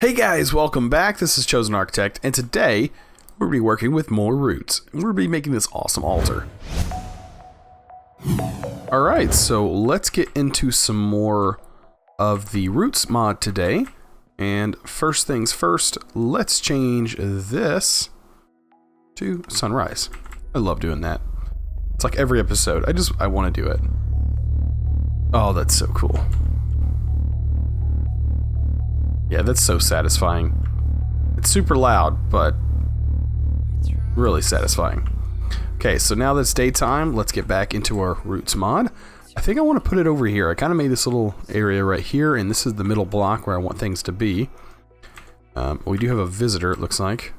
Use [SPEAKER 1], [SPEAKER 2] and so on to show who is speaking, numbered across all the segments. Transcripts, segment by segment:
[SPEAKER 1] Hey guys, welcome back. This is ChosenArchitect, and today we're going to be working with more roots. We're going to be making this awesome altar. Alright, so let's get into some more of the roots mod today. And first things first, let's change this to sunrise. I love doing that. It's like every episode. I want to do it. Oh, that's so cool. Yeah, that's so satisfying. It's super loud, but really satisfying. Okay, so now that it's daytime, let's get back into our roots mod. I think I want to put it over here. I kind of made this little area right here, and this is the middle block where I want things to be. We do have a visitor, it looks like,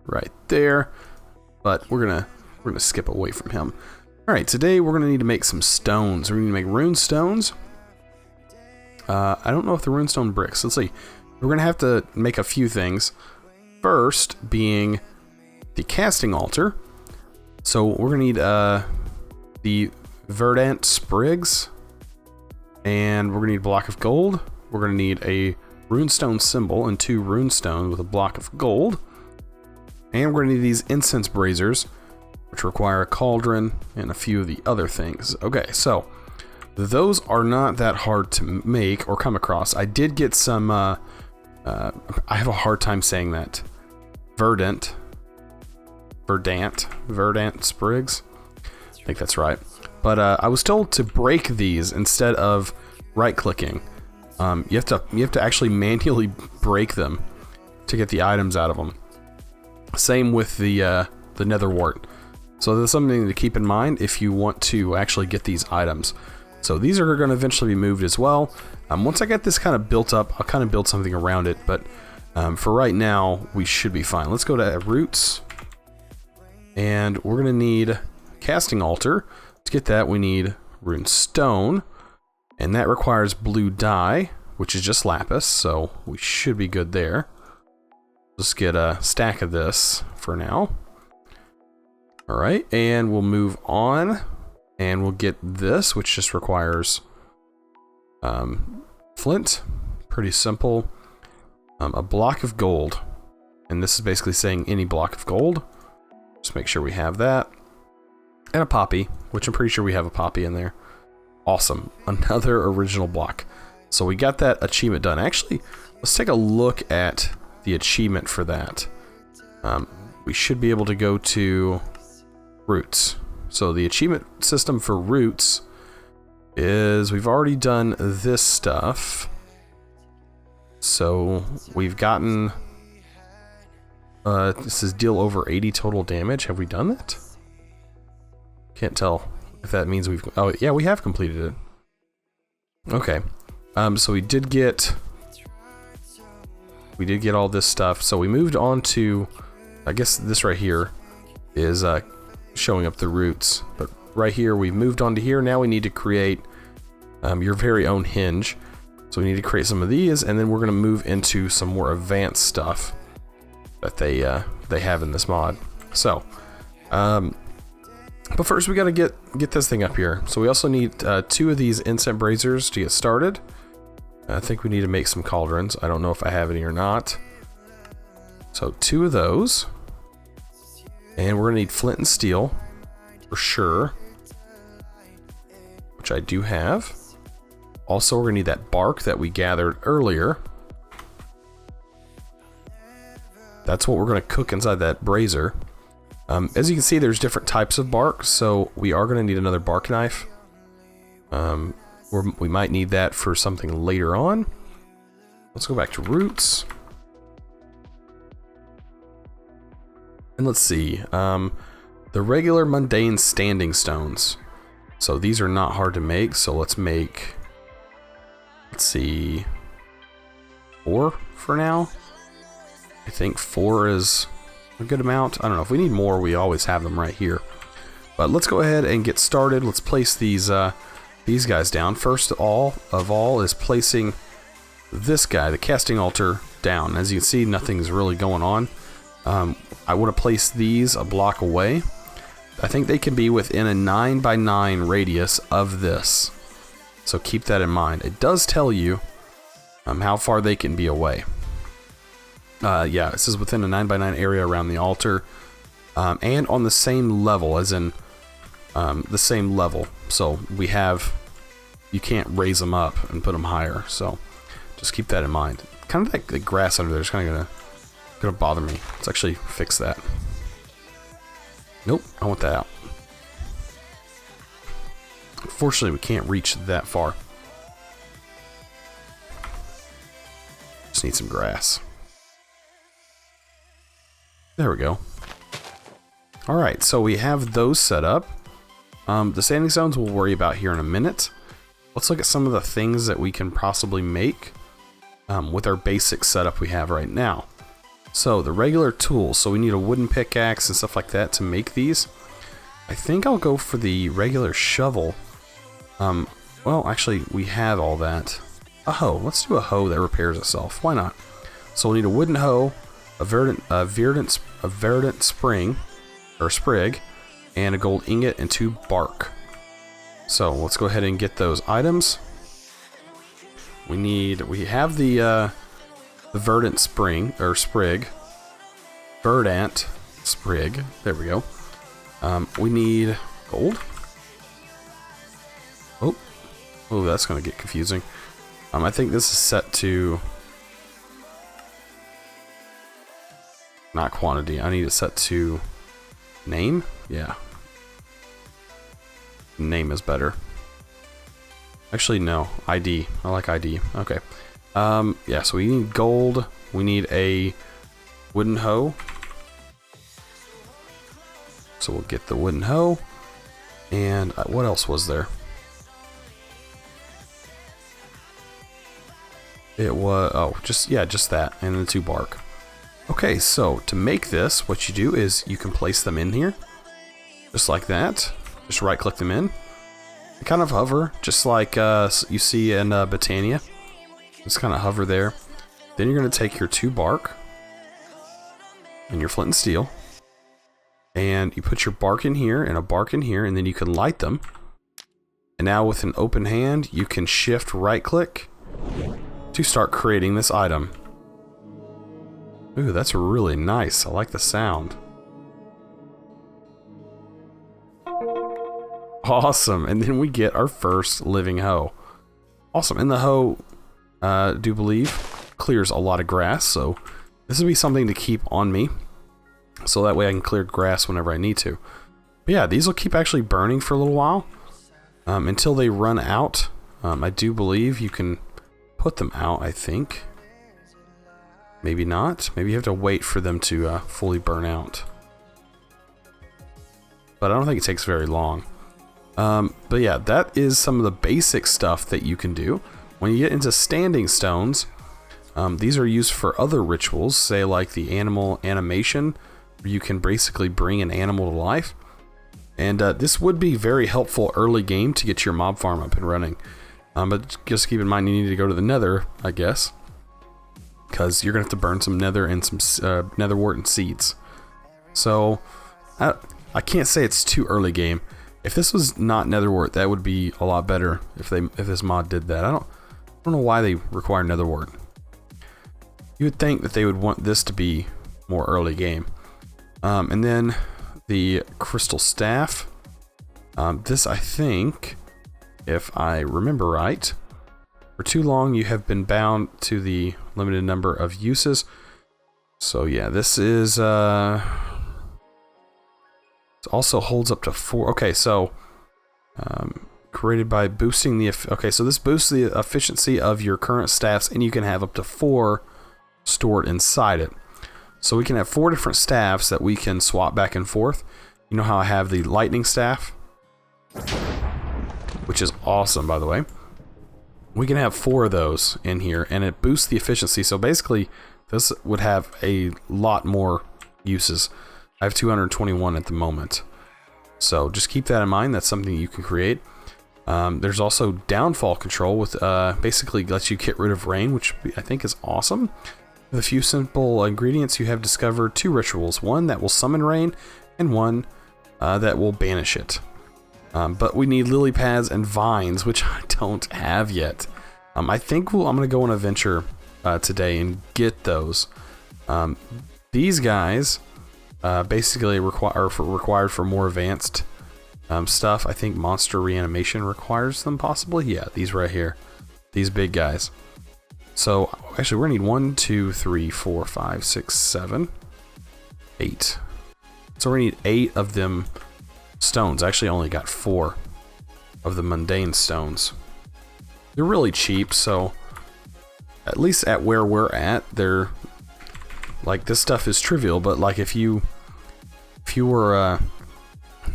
[SPEAKER 1] right there, but we're gonna skip away from him. All right, today we're gonna need to make some stones. We're gonna need to make rune stones. I don't know if the runestone bricks. Let's see. We're going to have to make a few things. First being the casting altar. So we're going to need the verdant sprigs. And we're going to need a block of gold. We're going to need a runestone symbol and 2 runestones with a block of gold. And we're going to need these incense braziers, which require a cauldron and a few of the other things. Okay, so those are not that hard to make or come across. I did get some, I have a hard time saying that. Verdant sprigs. I think that's right. But I was told to break these instead of right-clicking. You have to actually manually break them to get the items out of them. Same with the nether wart. So that's something to keep in mind if you want to actually get these items. So these are going to eventually be moved as well. Once I get this kind of built up, I'll kind of build something around it. But for right now, we should be fine. Let's go to roots. And we're going to need casting altar. To get that, we need rune stone. And that requires blue dye, which is just lapis. So we should be good there. Let's get a stack of this for now. All right, and we'll move on. And we'll get this, which just requires flint. Pretty simple. A block of gold. And this is basically saying any block of gold. Just make sure we have that. And a poppy, which I'm pretty sure we have a poppy in there. Awesome. Another original block. So we got that achievement done. Actually, let's take a look at the achievement for that. We should be able to go to roots. So the achievement system for roots is we've already done this stuff. So we've gotten, this is deal over 80 total damage. Have we done that? Can't tell if that means we've, oh yeah, we have completed it. Okay. So we did get all this stuff. So we moved on to, I guess this right here is, showing up the roots, but right here we've moved on to here. Now we need to create your very own hinge. So we need to create some of these, and then we're going to move into some more advanced stuff that they have in this mod. So, but first we got to get this thing up here. So we also need 2 of these incense braziers to get started. I think we need to make some cauldrons. I don't know if I have any or not. So 2 of those. And we're going to need flint and steel, for sure, which I do have. Also, we're going to need that bark that we gathered earlier. That's what we're going to cook inside that brazier. As you can see, there's different types of bark, so we are going to need another bark knife. We might need that for something later on. Let's go back to roots. And let's see, the regular mundane standing stones. So these are not hard to make, so let's make, let's see, 4 for now. I think 4 is a good amount. I don't know, if we need more, we always have them right here. But let's go ahead and get started. Let's place these guys down. First of all is placing this guy, the casting altar, down. As you can see, nothing's really going on. I want to place these a block away. I think they can be within a 9x9 radius of this. So keep that in mind. It does tell you how far they can be away. Yeah, it says within a 9x9 area around the altar, and on the same level, as in the same level. So we have, you can't raise them up and put them higher. So just keep that in mind. Kind of like the grass under there is kind of gonna bother me. Let's actually fix that. Nope, I want that out. Unfortunately, we can't reach that far. Just need some grass. There we go. Alright, so we have those set up. The standing stones we'll worry about here in a minute. Let's look at some of the things that we can possibly make with our basic setup we have right now. So the regular tools, so we need a wooden pickaxe and stuff like that to make these. I think I'll go for the regular shovel. Well, actually, we have all that. A hoe. Let's do a hoe that repairs itself. Why not? So we'll need a wooden hoe, a verdant spring, or sprig, and a gold ingot and 2 bark. So let's go ahead and get those items. We have the verdant spring, or sprig. Verdant sprig. There we go. We need gold. Oh, that's going to get confusing. I think this is set to... not quantity. I need it set to name. Yeah. Name is better. Actually, no. ID. I like ID. Okay. Yeah, so we need gold. We need a wooden hoe. So we'll get the wooden hoe. And what else was there? It was, oh, just that, and the 2 bark. Okay, so to make this, what you do is you can place them in here, just like that. Just right click them in. They kind of hover, just like you see in Botania. Just kind of hover there. Then you're going to take your 2 bark and your flint and steel, and you put your bark in here and a bark in here, and then you can light them. And now with an open hand, you can shift right click to start creating this item. Ooh, that's really nice. I like the sound. Awesome. And then we get our first living hoe. Awesome. And the hoe, do believe, clears a lot of grass. So this would be something to keep on me. So that way I can clear grass whenever I need to. But yeah, these will keep actually burning for a little while. Until they run out. I do believe you can put them out, I think. Maybe not. Maybe you have to wait for them to fully burn out. But I don't think it takes very long. But yeah, that is some of the basic stuff that you can do. When you get into standing stones, these are used for other rituals, say like the animal animation, where you can basically bring an animal to life. And this would be very helpful early game to get your mob farm up and running. But just keep in mind you need to go to the nether, I guess. Because you're going to have to burn some nether and some nether wart and seeds. So, I can't say it's too early game. If this was not nether wart, that would be a lot better if this mod did that. I don't know why they require nether wart. You would think that they would want this to be more early game. And then the crystal staff. This, I think, if I remember right, for too long you have been bound to the limited number of uses. So yeah, this is it also holds up to 4. Okay, so created by boosting the so this boosts the efficiency of your current staffs, and you can have up to 4 stored inside it. So we can have 4 different staffs that we can swap back and forth. You know how I have the lightning staff, which is awesome, by the way. We can have 4 of those in here, and it boosts the efficiency. So basically, this would have a lot more uses. I have 221 at the moment. So just keep that in mind. That's something you can create. There's also downfall control, with basically lets you get rid of rain, which I think is awesome. With a few simple ingredients, you have discovered 2 rituals. One that will summon rain, and one that will banish it. But we need lily pads and vines, which I don't have yet. I think I'm going to go on a venture today and get those. These guys basically required for more advanced stuff. I think monster reanimation requires them, possibly. Yeah, these right here, these big guys. So actually, we're gonna need 1, 2, 3, 4, 5, 6, 7, 8. So we need 8 of them stones. I actually only got 4 of the mundane stones. They're really cheap, so at least at where we're at, they're like, this stuff is trivial. But like if you were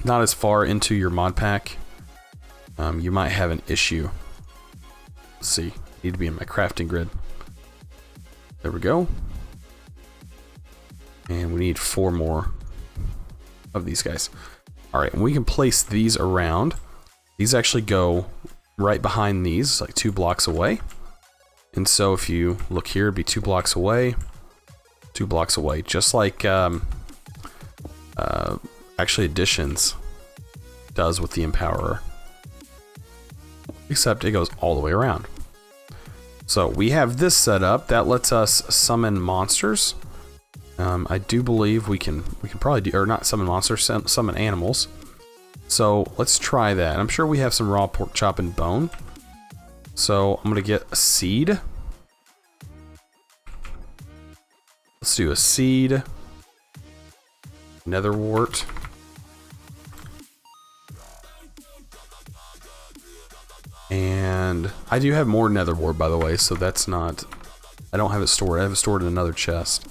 [SPEAKER 1] not as far into your mod pack, you might have an issue. Let's see, need to be in my crafting grid. There we go. And we need 4 more of these guys. All right, and we can place these around. These actually go right behind these, like 2 blocks away. And so if you look here, it'd be 2 blocks away, 2 blocks away, just like actually Additions does with the Empowerer, except it goes all the way around. So we have this set up that lets us summon monsters. I do believe we can probably do, or not summon monsters, summon animals. So let's try that. I'm sure we have some raw pork chop and bone. So I'm gonna get a seed. Let's do a seed. Nether wart. And I do have more nether wart, by the way, so that's not, I don't have it stored. I have it stored in another chest.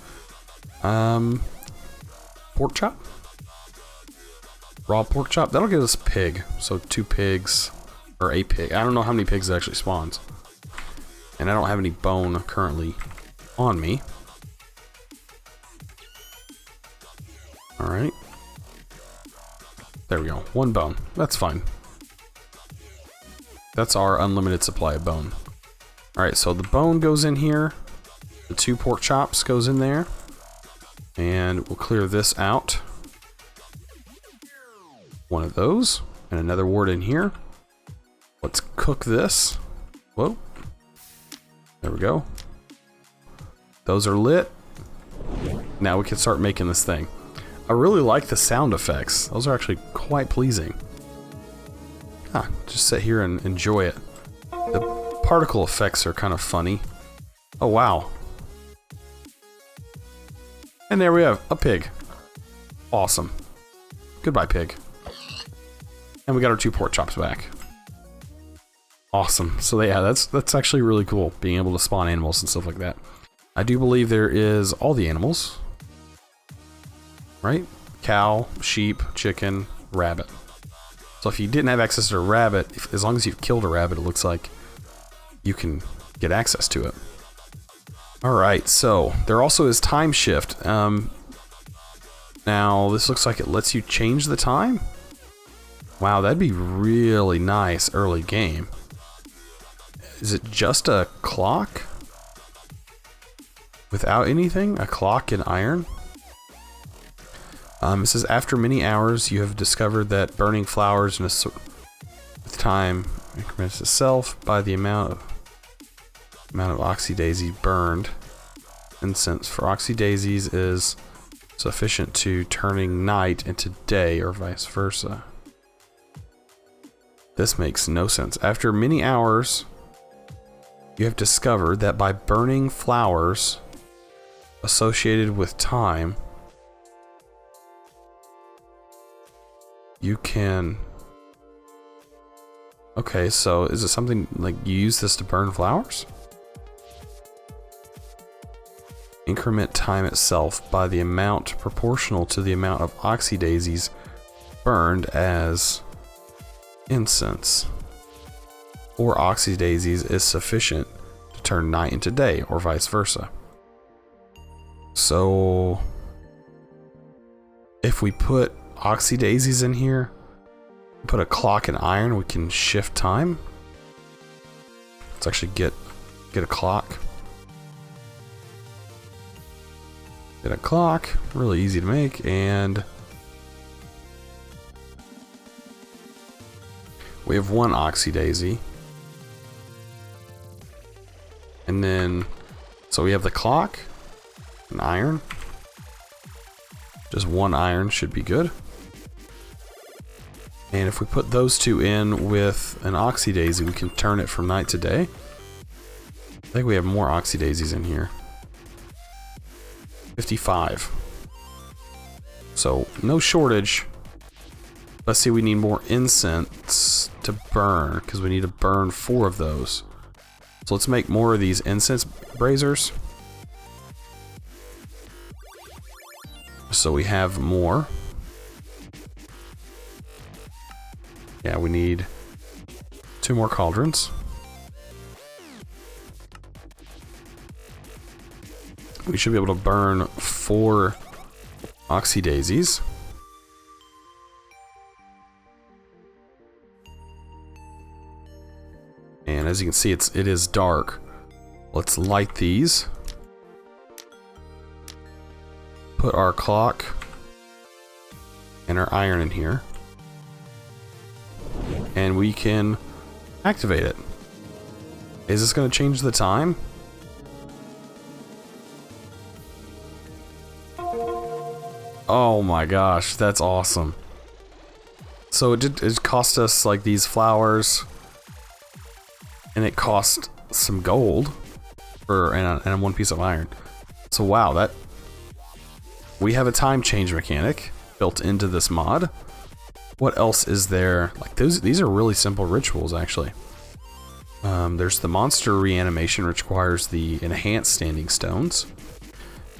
[SPEAKER 1] Pork chop? Raw pork chop? That'll give us a pig. So 2 pigs, or a pig. I don't know how many pigs it actually spawns. And I don't have any bone currently on me. Alright. There we go. 1 bone. That's fine. That's our unlimited supply of bone. Alright, so the bone goes in here. The 2 pork chops goes in there. And we'll clear this out. 1 of those. And another wart in here. Let's cook this. Whoa. There we go. Those are lit. Now we can start making this thing. I really like the sound effects. Those are actually quite pleasing. Just sit here and enjoy it. The particle effects are kind of funny. Oh, wow. And there we have a pig. Awesome. Goodbye, pig. And we got our 2 pork chops back. Awesome. So yeah, that's actually really cool, being able to spawn animals and stuff like that. I do believe there is all the animals. Right? Cow, sheep, chicken, rabbit. So if you didn't have access to a rabbit, as long as you've killed a rabbit, it looks like you can get access to it. Alright, so there also is time shift. Now this looks like it lets you change the time. Wow, that'd be really nice early game. Is it just a clock? Without anything? A clock in iron? It says, after many hours, you have discovered that burning flowers in a with time increments itself by the amount of oxydaisy burned. Incense for oxydaisies is sufficient to turning night into day, or vice versa. This makes no sense. After many hours, you have discovered that by burning flowers associated with time, you can... Okay, so is it something like you use this to burn flowers? Increment time itself by the amount proportional to the amount of oxydaisies burned as incense. Or oxydaisies is sufficient to turn night into day, or vice versa. So if we put oxydaisies in here, put a clock and iron, we can shift time. Let's actually get a clock. Get a clock, really easy to make, and we have 1 oxydaisy. And then, so we have the clock, An iron. Just one iron should be good. And if we put those two in with an oxydaisy, we can turn it from night to day. I think we have more oxydaisies in here. 55. So, no shortage. Let's see, we need more incense to burn, because we need to burn 4 of those. So let's make more of these incense braziers. So we have more. Yeah, we need 2 more cauldrons. We should be able to burn 4 oxydaisies. And as you can see, it is dark. Let's light these. Put our clock and our iron in here. And we can activate it. Is this going to change the time? Oh my gosh, that's awesome. So it cost us like these flowers, and it cost some gold and 1 piece of iron. So wow, that we have a time change mechanic built into this mod. What else is there? Like these are really simple rituals actually. There's the monster reanimation, which requires the enhanced standing stones,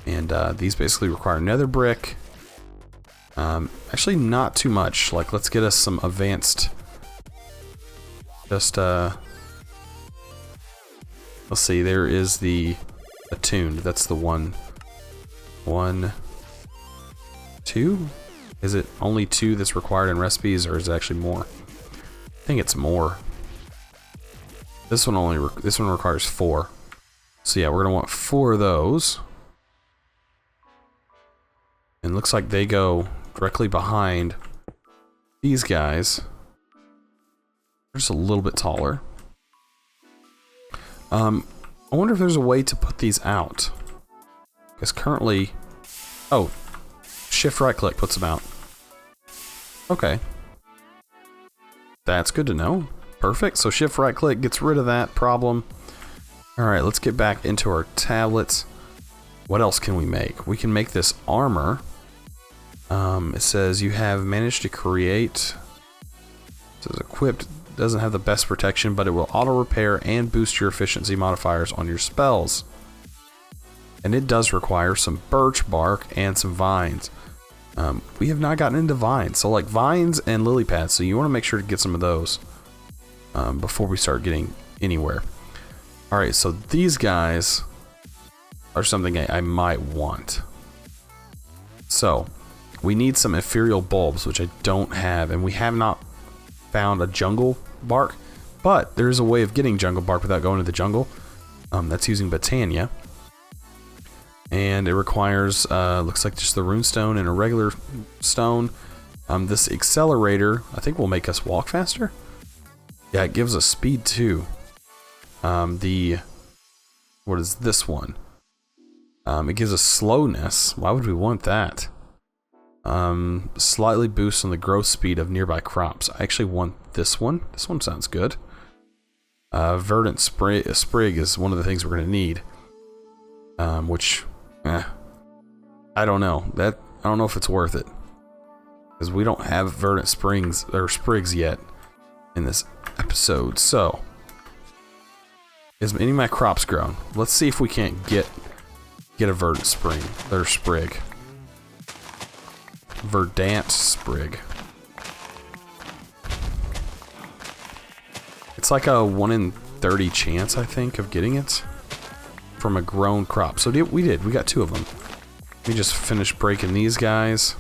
[SPEAKER 1] and these basically require nether brick. Actually not too much. Like, let's get us some advanced, let's see, there is the attuned. That's the 1, 2? Is it only 2 that's required in recipes, or is it actually more? I think it's more. This one requires 4. So yeah, we're gonna want 4 of those. And looks like they go directly behind these guys. They're just a little bit taller. I wonder if there's a way to put these out. Because currently... Oh, shift right click puts them out. Okay. That's good to know. Perfect. So shift right click gets rid of that problem. Alright, let's get back into our tablets. What else can we make? We can make this armor. It says you have managed to create. It says equipped. Doesn't have the best protection, but it will auto repair and boost your efficiency modifiers on your spells. And it does require some birch bark and some vines. We have not gotten into vines, so like vines and lily pads. So you want to make sure to get some of those before we start getting anywhere. All right, so these guys are something I might want. So we need some ethereal bulbs, which I don't have, and we have not found a jungle bark, but there's a way of getting jungle bark without going to the jungle. That's using Botania, and it requires looks like just the runestone and a regular stone. This accelerator I think will make us walk faster. Yeah, it gives us speed too. What is this one? It gives us slowness. Why would we want that? Slightly boosts on the growth speed of nearby crops. I actually want this one. This one sounds good. Verdant sprig is one of the things we're going to need. Which, I don't know. I don't know if it's worth it. Because we don't have verdant sprigs yet in this episode. So, is any of my crops grown? Let's see if we can't get a verdant sprig. Verdant sprig. It's like a 1 in 30 chance, I think, of getting it from a grown crop. So we got 2 of them. We just finished breaking these guys,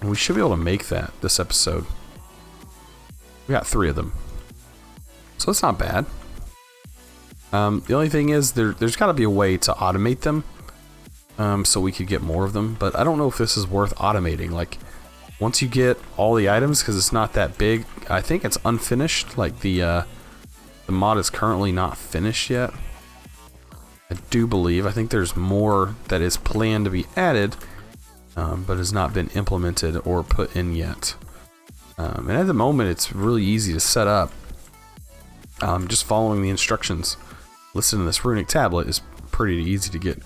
[SPEAKER 1] and we should be able to make that this episode. We got 3 of them, so it's not bad. The only thing is there's got to be a way to automate them, so we could get more of them. But I don't know if this is worth automating. Like, once you get all the items, because it's not that big. I think it's unfinished. Like the mod is currently not finished yet. I do believe. I think there's more that is planned to be added, but has not been implemented or put in yet. And at the moment, it's really easy to set up. Just following the instructions listed in this runic tablet is pretty easy to get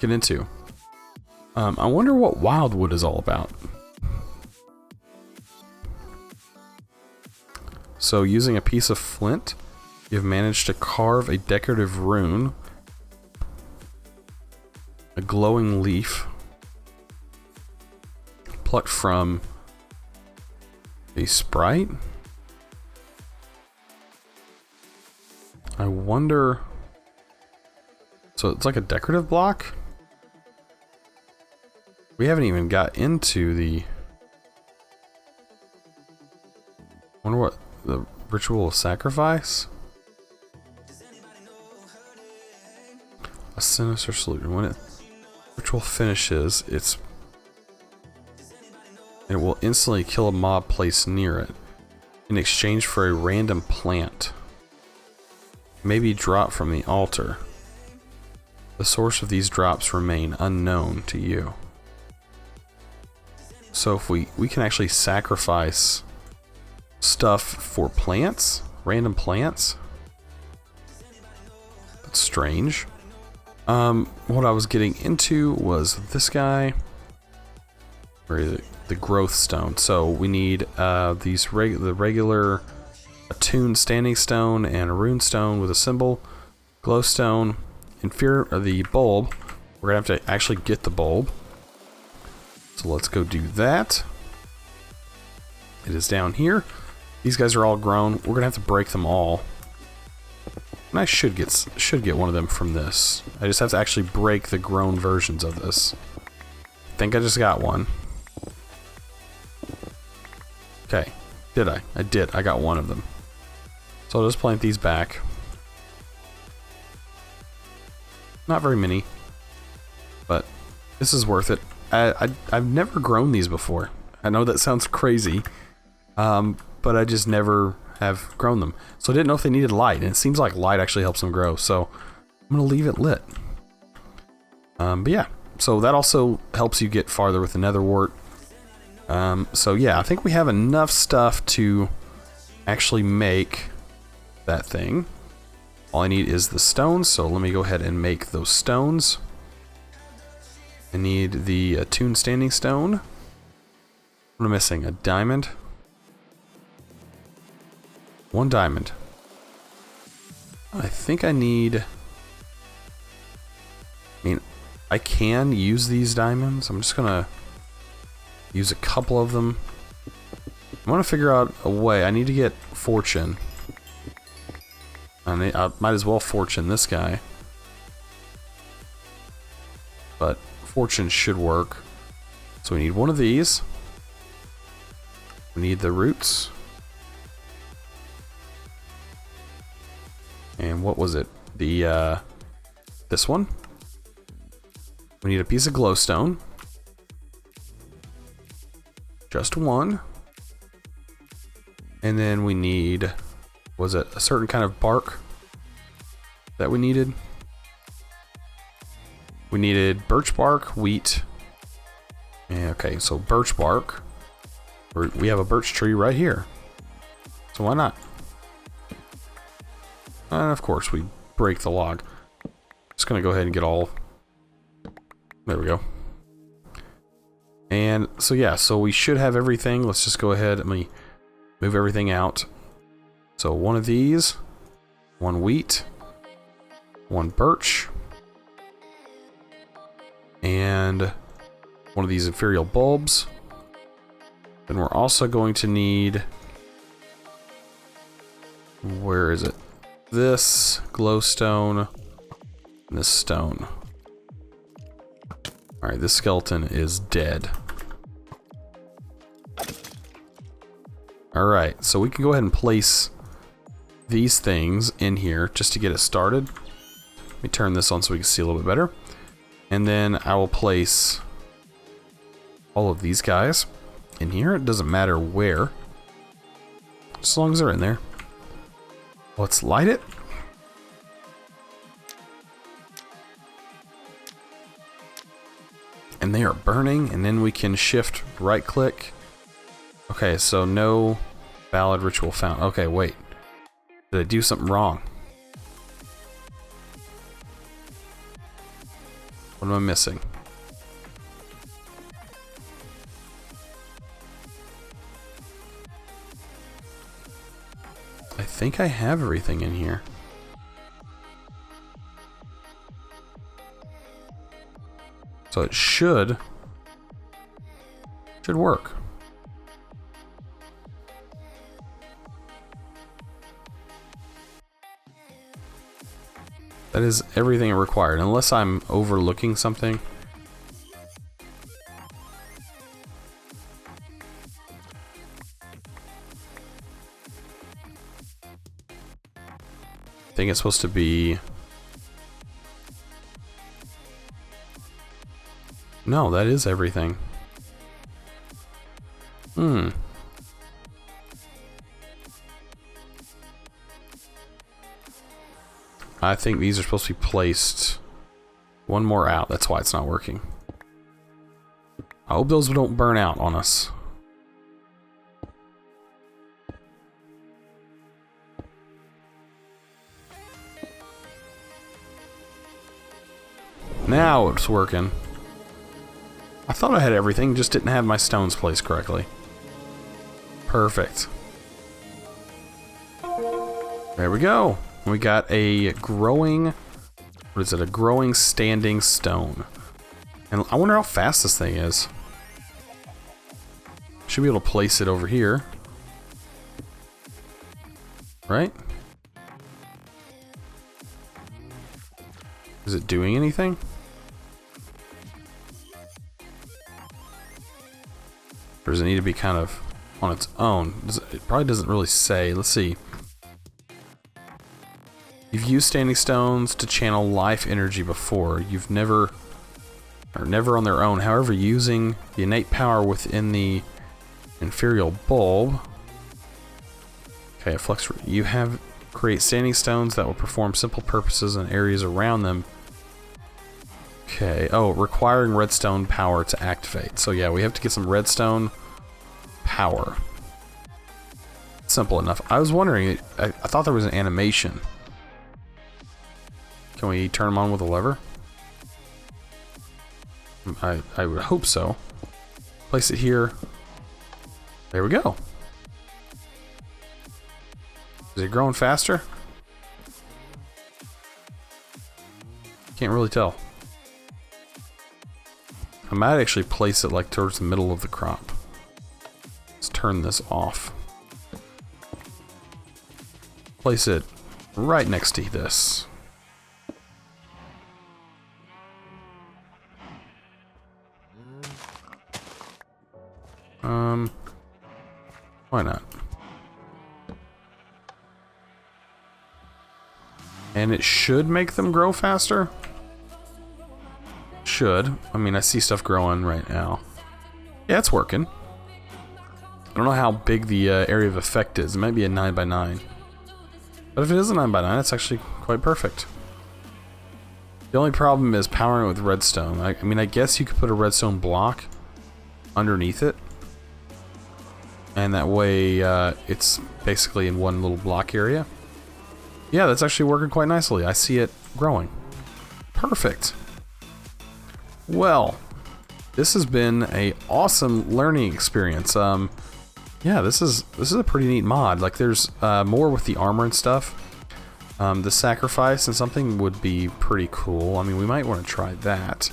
[SPEAKER 1] into. I wonder what Wildwood is all about. So using a piece of flint, you've managed to carve a decorative rune, a glowing leaf, plucked from a sprite. I wonder... So it's like a decorative block? We haven't even got into the... I wonder what the ritual of sacrifice? A sinister solution. When it ritual finishes, it will instantly kill a mob placed near it in exchange for a random plant. Maybe drop from the altar. The source of these drops remain unknown to you. So if we can actually sacrifice stuff for plants, random plants. That's strange. What I was getting into was this guy. Where is it? The growth stone. So we need the regular attuned standing stone and a rune stone with a symbol, glowstone, the bulb. We're gonna have to actually get the bulb. So let's go do that. It is down here. These guys are all grown. We're gonna have to break them all. And I should get one of them from this. I just have to actually break the grown versions of this. I think I just got one. Okay. Did I? I did. I got one of them. So I'll just plant these back. Not very many. But this is worth it. I've never grown these before. I know that sounds crazy. But I just never have grown them. So I didn't know if they needed light. And it seems like light actually helps them grow. So I'm going to leave it lit. But yeah. So that also helps you get farther with the nether wart. So yeah, I think we have enough stuff to actually make that thing. All I need is the stones, so let me go ahead and make those stones. I need the attuned standing stone. What am I missing? A diamond? One diamond. I think I need... I can use these diamonds. I'm just gonna use a couple of them. I want to figure out a way. I need to get fortune. I might as well fortune this guy. But fortune should work. So we need one of these. We need the roots. And what was it? This one. We need a piece of glowstone. Just one. And then we need, was it a certain kind of bark that we needed? We needed birch bark, wheat. Okay, so birch bark. We have a birch tree right here. So why not? And of course we break the log. Just gonna go ahead and get all... There we go. And so yeah, so we should have everything. Let's just go ahead and move everything out. So one of these, one wheat, one birch, and one of these ethereal bulbs. Then we're also going to need, where is it? This glowstone and this stone. Alright, this skeleton is dead. Alright, so we can go ahead and place these things in here just to get it started. Let me turn this on so we can see a little bit better. And then I will place all of these guys in here. It doesn't matter where, as long as they're in there. Let's light it. And they are burning, and then we can shift right click. Okay, so no valid ritual found. Okay, wait. Did I do something wrong? What am I missing? I think I have everything in here. So it should work. That is everything required, unless I'm overlooking something. I think it's supposed to be... No, that is everything. I think these are supposed to be placed one more out. That's why it's not working. I hope those don't burn out on us. Now it's working. I thought I had everything, just didn't have my stones placed correctly. Perfect. There we go. We got a growing... What is it? A growing standing stone. And I wonder how fast this thing is. Should be able to place it over here. Right? Is it doing anything? Or does it need to be kind of on its own? It probably doesn't really say. Let's see. You've used standing stones to channel life energy before. You've never on their own. However, using the innate power within the inferior bulb. Okay, you have create standing stones that will perform simple purposes in areas around them. Okay. Oh, requiring redstone power to activate. So yeah, we have to get some redstone power. Simple enough. I was wondering, I thought there was an animation. Can we turn them on with a lever? I would hope so. Place it here. There we go. Is it growing faster? Can't really tell. I might actually place it like towards the middle of the crop. Let's turn this off. Place it right next to this. Why not? And it should make them grow faster. Should. I mean, I see stuff growing right now. Yeah, it's working. I don't know how big the area of effect is. It might be a 9x9. But if it is a 9x9, it's actually quite perfect. The only problem is powering it with redstone. I mean, I guess you could put a redstone block underneath it. And that way, it's basically in one little block area. Yeah, that's actually working quite nicely. I see it growing. Perfect. Well, this has been an awesome learning experience. Yeah, this is a pretty neat mod. Like, there's more with the armor and stuff. The sacrifice and something would be pretty cool. I mean, we might want to try that.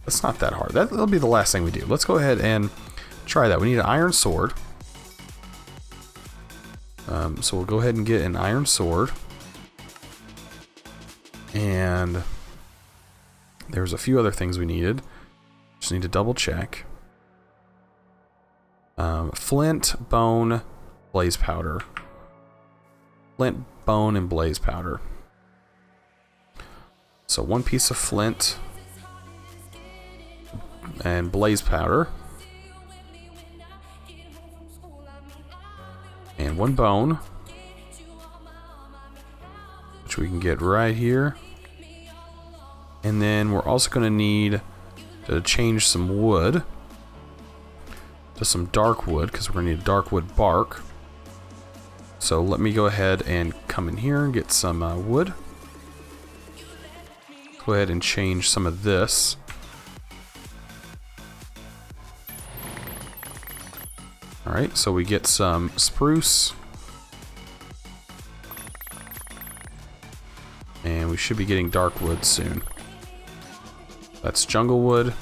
[SPEAKER 1] That's not that hard. That'll be the last thing we do. Let's go ahead and try that. We need an iron sword. So we'll go ahead and get an iron sword. And there's a few other things we needed. Just need to double check. Flint, bone, blaze powder. Flint, bone, and blaze powder. So one piece of flint and blaze powder. And one bone, which we can get right here. And then we're also going to need to change some wood to some dark wood, because we're going to need dark wood bark. So let me go ahead and come in here and get some wood. Go ahead and change some of this. Alright, so we get some spruce. And we should be getting dark wood soon. That's jungle wood.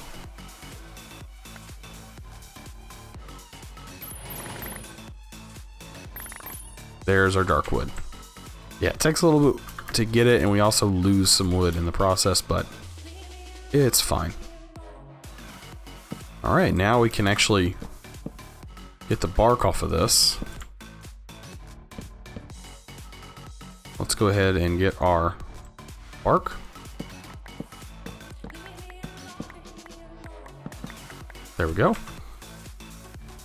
[SPEAKER 1] There's our dark wood. Yeah, it takes a little bit to get it, and we also lose some wood in the process, but it's fine. Alright, now we can actually get the bark off of this. Let's go ahead and get our bark. There we go.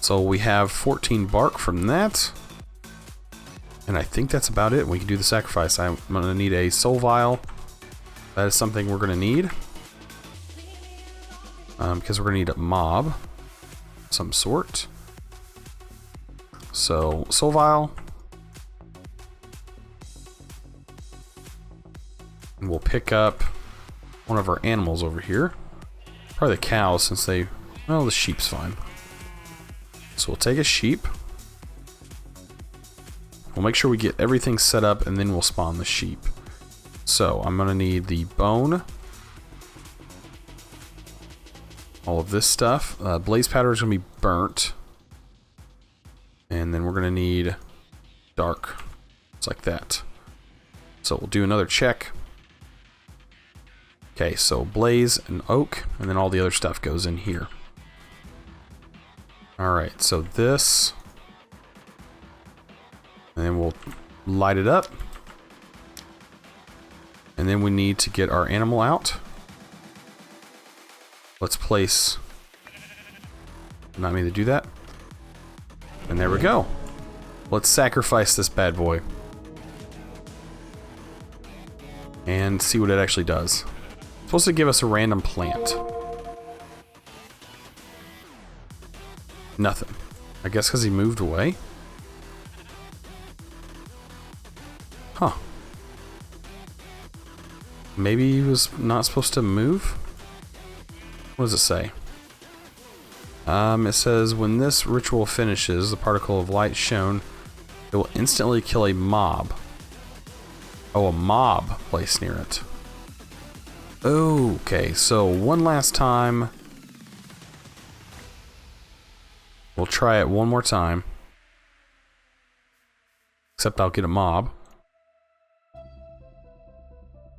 [SPEAKER 1] So we have 14 bark from that. And I think that's about it. We can do the sacrifice. I'm going to need a soul vial. That is something we're going to need. Because we're going to need a mob of some sort. So, soul vial. And we'll pick up one of our animals over here. Probably the cows, since they... Well, the sheep's fine. So we'll take a sheep. We'll make sure we get everything set up, and then we'll spawn the sheep. So I'm going to need the bone. All of this stuff. Blaze powder is going to be burnt. And then we're going to need dark. It's like that. So we'll do another check. Okay, so blaze and oak, and then all the other stuff goes in here. Alright, so this... And then we'll light it up. And then we need to get our animal out. Let's place... Not me to do that. And there we go. Let's sacrifice this bad boy. And see what it actually does. It's supposed to give us a random plant. Nothing. I guess because he moved away. Huh. Maybe he was not supposed to move? What does it say? It says, when this ritual finishes, the particle of light shown, it will instantly kill a mob. Oh, a mob placed near it. Okay, so one last time. We'll try it one more time. Except I'll get a mob.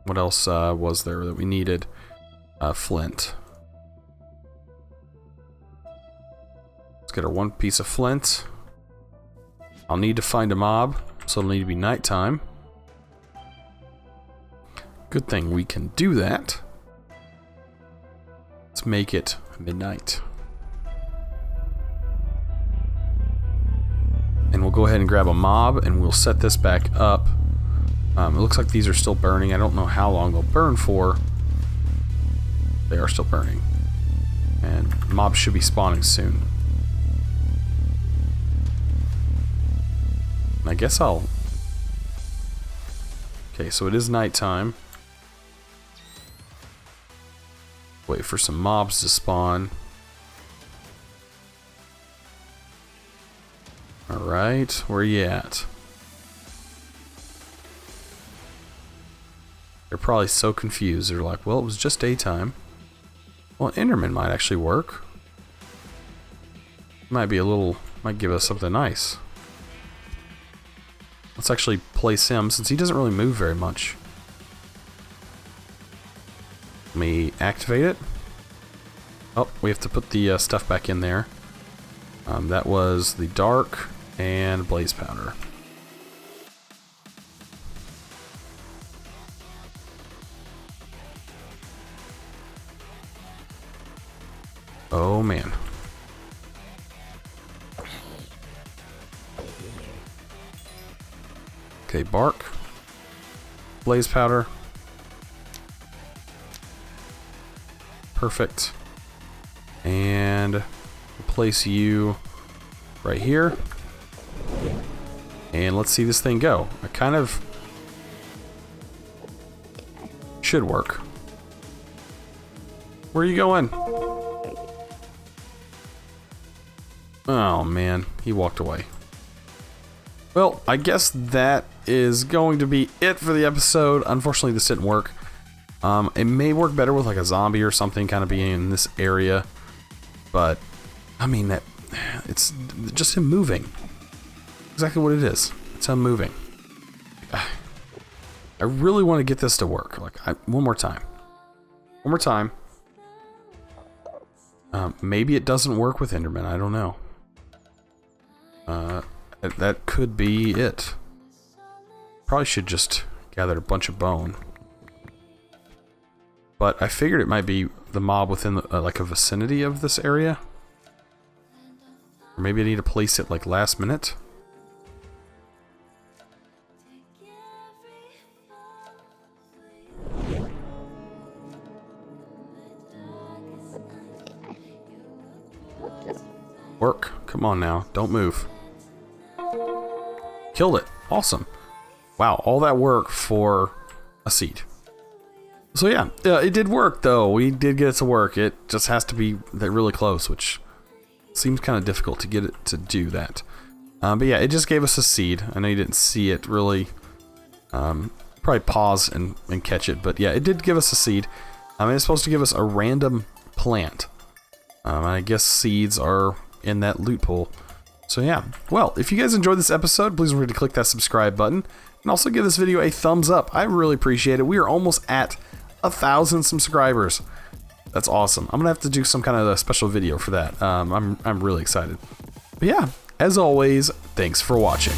[SPEAKER 1] What else was there that we needed? Flint. Let's get our one piece of flint. I'll need to find a mob, so it'll need to be nighttime. Good thing we can do that. Let's make it midnight. And we'll go ahead and grab a mob, and we'll set this back up. It looks like these are still burning. I don't know how long they'll burn for. They are still burning. And mobs should be spawning soon. I guess I'll... Okay, so it is nighttime. Wait for some mobs to spawn. Alright, where are you at? They're probably so confused. They're like, well, it was just daytime. Well, Enderman might actually work. Might be a little... Might give us something nice. Let's actually place him, since he doesn't really move very much. Let me activate it. Oh, we have to put the stuff back in there. That was the dark and blaze powder. Oh man. Okay, bark. Blaze powder. Perfect. And place you right here. And let's see this thing go. I kind of should work. Where are you going? Oh man, he walked away. Well, I guess that is going to be it for the episode. Unfortunately, this didn't work. It may work better with like a zombie or something kind of being in this area. But, I mean, it's just him moving. Exactly what it is. It's him moving. I really want to get this to work. Like, one more time. One more time. Maybe it doesn't work with Enderman. I don't know. That could be it. Probably should just gather a bunch of bone. But I figured it might be the mob within the, like a vicinity of this area. Or maybe I need to place it like last minute. Work. Come on now. Don't move. Killed it. Awesome. Wow. All that work for a seed. So yeah, it did work though. We did get it to work. It just has to be really close, which seems kind of difficult to get it to do that. But yeah, it just gave us a seed. I know you didn't see it really. Probably pause and catch it. But yeah, it did give us a seed. It's supposed to give us a random plant. I guess seeds are in that loot pool. So yeah, well, if you guys enjoyed this episode, please remember to click that subscribe button. And also give this video a thumbs up. I really appreciate it. We are almost at 1,000 subscribers. That's awesome. I'm gonna have to do some kind of a special video for that. I'm really excited. But yeah, as always, thanks for watching.